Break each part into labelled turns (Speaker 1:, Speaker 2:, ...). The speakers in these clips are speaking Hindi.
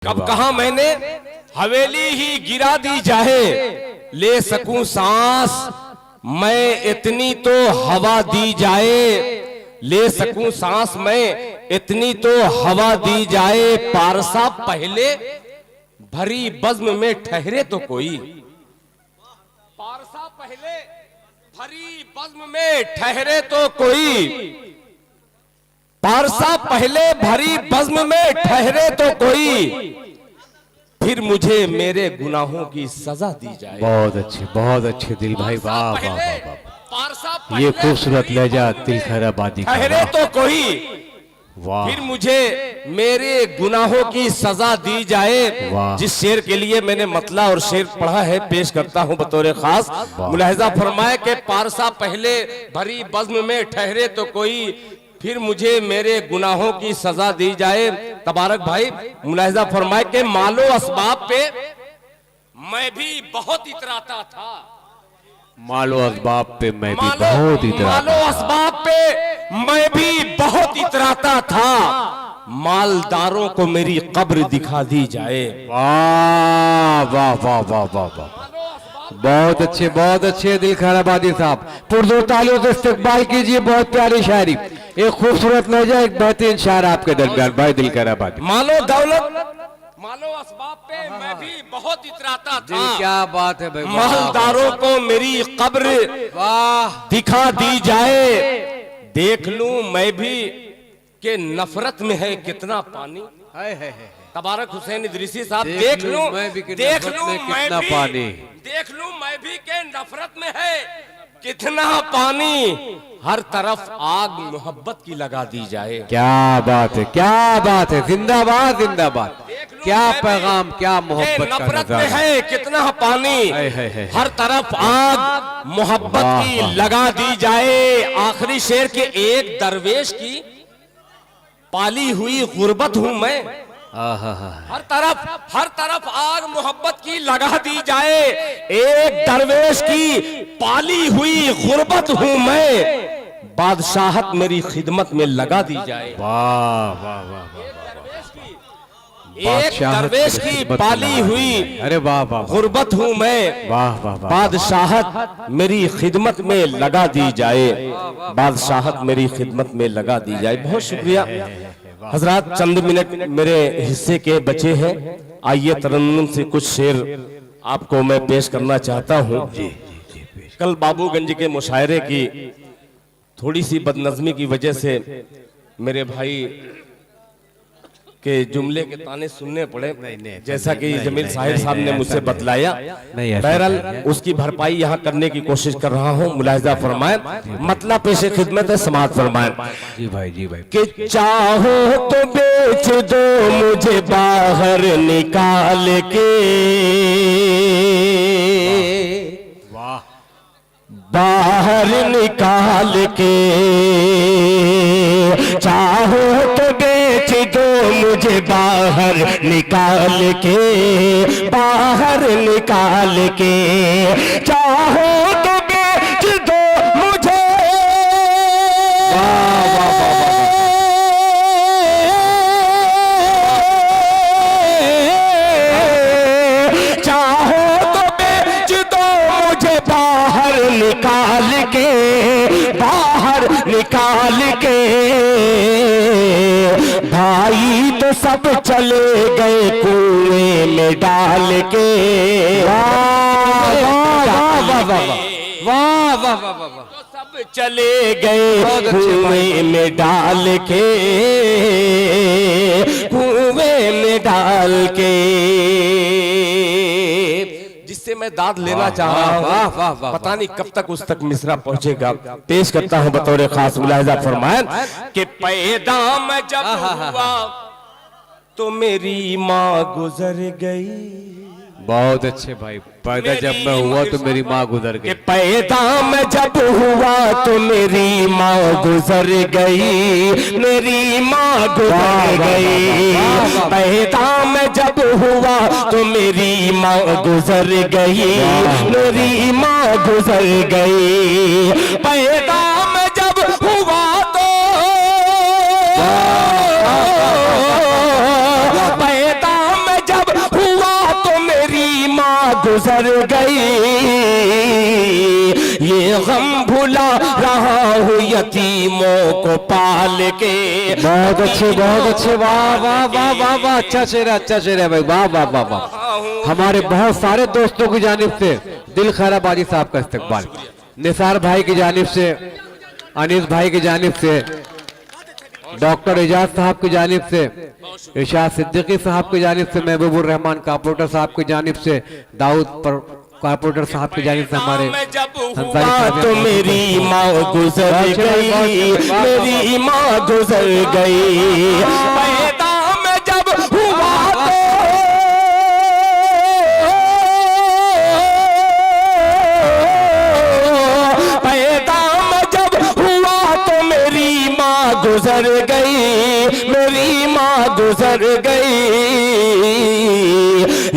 Speaker 1: कब कहा मैंने हवेली ही गिरा दी जाए, ले सकूं सांस मैं इतनी तो हवा दी जाए, ले सकूं सांस मैं इतनी तो हवा दी जाए। पारसा पहले भरी बज़्म में ठहरे तो कोई, पारसा पहले भरी बज़्म में ठहरे तो कोई, पारसा पहले भरी बज़्म में ठहरे तो कोई, फिर मुझे मेरे गुनाहों की सजा दी जाए।
Speaker 2: बहुत अच्छे दिल भाई, वाह वाह वाह, पारसा ये खूबसूरत लहजा दिल खैराबादी का,
Speaker 1: ठहरे तो कोई,
Speaker 2: वाह,
Speaker 1: फिर मुझे मेरे गुनाहों की सजा दी जाए। जिस शेर के लिए मैंने मतला और शेर पढ़ा है पेश करता हूं बतौर खास। मुलाहिजा फरमाए कि पारसा पहले भरी बज़्म में ठहरे तो कोई, फिर मुझे मेरे गुनाहों की सजा दी जाए। तबारक भाई मुलाहिजा फरमाए के मालो असबाब पे मैं भी बहुत इतराता था,
Speaker 2: मालो असबाब पे मैं भी बहुत इतराता,
Speaker 1: मालो असबाब पे मैं भी बहुत इतराता था, मालदारों को मेरी कब्र दिखा दी जाए।
Speaker 2: वाह वाह वाह वाह वाह वाह, बहुत अच्छे दिल खैराबादी साहब, पुरजोर तालियों से इस्तकबाल कीजिए। बहुत प्यारी शायरी, एक खूबसूरत लहजा, एक बेहतरीन शायर आपके दरमियान भाई दिल खैराबादी।
Speaker 1: मालो दौलत मालो असबाब पे मैं भी बहुत इतराता था,
Speaker 2: क्या बात है भाई,
Speaker 1: मालदारों को मेरी कब्र
Speaker 2: वाह
Speaker 1: दिखा दी जाए। देख लूं मैं भी कि नफरत में है कितना पानी। तबारक हुसैन इदरीसी साहब, देख लूं मैं भी
Speaker 2: कितना पानी,
Speaker 1: देख लूं मैं भी के नफरत में है कितना पानी, हर तरफ आग मोहब्बत की लगा दी जाए।
Speaker 2: क्या बात है, क्या बात है, जिंदाबाद जिंदाबाद, क्या पैगाम, क्या मोहब्बत का
Speaker 1: नफरत में है कितना पानी, हर तरफ आग मोहब्बत की लगा दी जाए। आखिरी शेर के एक दरवेश की पाली हुई गुर्बत हूं मैं, हर तरफ आग मोहब्बत की लगा दी जाए। एक दरवेश की पाली हुई गुर्बत हूं मैं, बादशाहत मेरी खिदमत में लगा दी जाए।
Speaker 2: वाह वाह वाह,
Speaker 1: एक दरवेश की पाली हुई
Speaker 2: अरे वाह वाह
Speaker 1: गुर्बत हूं मैं,
Speaker 2: वाह वाह वाह,
Speaker 1: बादशाहत मेरी खिदमत में लगा दी जाए, बादशाहत मेरी खिदमत में लगा दी जाए। बहुत शुक्रिया हजरात, चंद मिनट मेरे हिस्से के बचे हैं। आइए तरन्नुम से कुछ शेर आपको मैं पेश करना चाहता हूं। कल बाबूगंज के मुशायरे की थोड़ी सी बदनज़मी की वजह से मेरे भाई के जुमले के ताने सुनने पड़े, जैसा कि जमील साहिब साहब ने मुझसे बतलाया। बहरहाल उसकी भरपाई यहाँ करने की कोशिश कर रहा हूँ। मुलाहिजा फरमाए, मतलब पेशे खिदमत है, समाअत फरमाए।
Speaker 2: जी भाई जी भाई,
Speaker 1: कि चाहो तो बेच दो मुझे बाहर निकाल के,
Speaker 2: वाह,
Speaker 1: बाहर निकाल के, चाहो तो बेच दो मुझे बाहर निकाल के, बाहर निकाल के, चाहो तो बेच दो मुझे, चाहो तो बेच दो मुझे बाहर निकाल के, बाहर निकाल के। भाई तो सब चले गए कुएं में डाल के, वाह वाह वाह वाह वाह वाह, तो सब चले गए कुएं में डाल के, कुएं में डाल के। जिससे मैं दाद लेना चाह रहा हूँ, पता नहीं कब तक उस तक मिसरा पहुंचेगा। पेश करता हूँ बतौर खास। मुलाहिजा फरमाए कि पैदा मैं जब हुआ तो मेरी माँ गुजर गई।
Speaker 2: बहुत अच्छे भाई, पैदा जब मैं हुआ तो मेरी माँ गुजर गई।
Speaker 1: पैदा मैं जब हुआ तो मेरी माँ गुजर गई, मेरी माँ गुजर गई। पैदा मैं जब हुआ तो मेरी माँ गुजर गई, मेरी माँ गुजर गई। पैदा मैं जब हुआ तो पैदा मैं गुजर गई, ये गम भुला रहा हूँ यतीमों को पाल के।
Speaker 2: बहुत अच्छे, वाह वाह वाह वाह वाह, अच्छा शेर है भाई, वाह वाह वाह वाह। हमारे बहुत सारे दोस्तों की जानिब से दिल खैर आबादी साहब का इस्तकबाल, निसार भाई की जानिब से, अनीस भाई की जानिब से, डॉक्टर एजाज साहब की जानिब से, इरशाद सिद्दीकी साहब की जानिब से, महबूबुर रहमान कारपोरेटर साहब की जानिब से, दाऊद पर कारपोरेटर साहब की जानिब से, हमारे
Speaker 1: तो मेरी माँ गुजर गई, मेरी माँ गुजर गई। पैदा में जब हुआ तो मेरी माँ गुजर गई, मेरी माँ गुजर गई।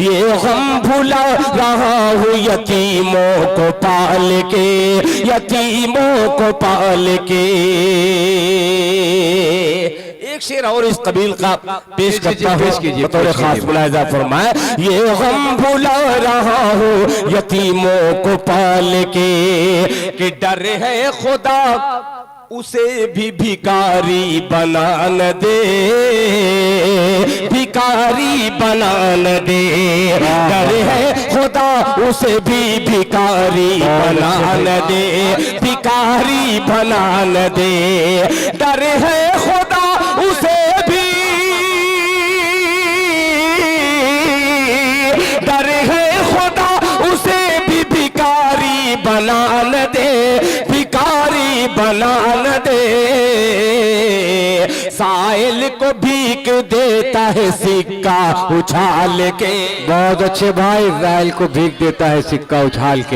Speaker 1: ये गम भुला रहा हूँ यतीमों को पाल के, यतीमों को पाल के। एक शेर और इस कबील का पेश करता हूँ, बतौर खास मुलाहिजा फरमाए। ये गम भुला रहा हूँ यतीमों को पाल के, कि डर है खुदा उसे भी भिखारी बना न दे, भिखारी बना न दे। डर है खुदा उसे भी भिखारी बना न दे, भिखारी बना न दे। डर है खुदा उसे भी, डर है खुदा उसे भी भिखारी बना न दे, भिखारी बना न दे। साइल को भीख देता है सिक्का उछाल के।
Speaker 2: बहुत अच्छे भाई, साइल को भीख देता है सिक्का उछाल के।